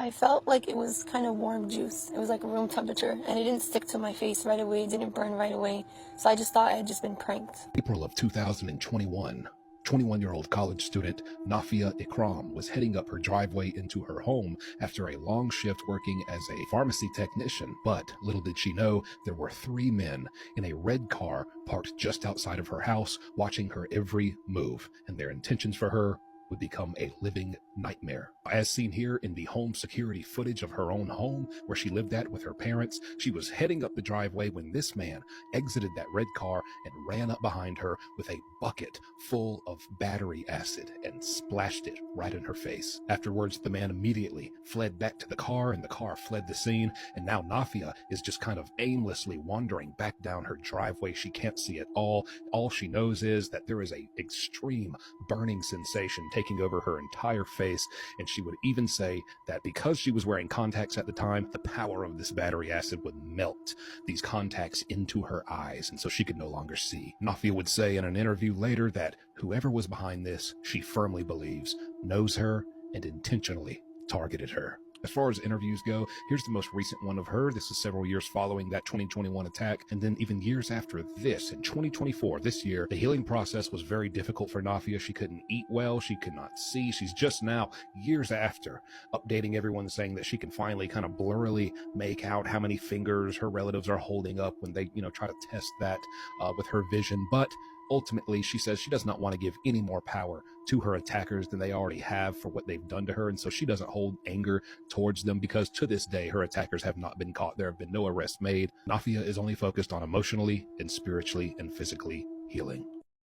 I felt like it was kind of warm juice. It was like room temperature, and it didn't stick to my face right away. It didn't burn right away. So I just thought I had just been pranked. April of 2021. 21-year-old college student Nafia Ikram was heading up her driveway into her home after a long shift working as a pharmacy technician. But little did she know, there were 3 men in a red car parked just outside of her house, watching her every move, and their intentions for her would become a living nightmare. As seen here in the home security footage of her own home where she lived at with her parents, she was heading up the driveway when this man exited that red car and ran up behind her with a bucket full of battery acid and splashed it right in her face. Afterwards, the man immediately fled back to the car, and the car fled the scene, and now Nafia is just kind of aimlessly wandering back down her driveway. She can't see at all. All she knows is that there is a extreme burning sensation taking over her entire face, and she would even say that because she was wearing contacts at the time, the power of this battery acid would melt these contacts into her eyes, and so she could no longer see. Nafia would say in an interview later that whoever was behind this, she firmly believes, knows her and intentionally targeted her. As far as interviews go, here's the most recent one of her. This is several years following that 2021 attack, and then even years after this, in 2024, this year, the healing process was very difficult for Nafia. She couldn't eat well, she could not see. She's just now, years after, updating everyone saying that she can finally kind of blurrily make out how many fingers her relatives are holding up when they, try to test that with her vision. But ultimately, she says she does not want to give any more power to her attackers than they already have for what they've done to her. And so she doesn't hold anger towards them because to this day, her attackers have not been caught. There have been no arrests made. Nafia is only focused on emotionally and spiritually and physically healing.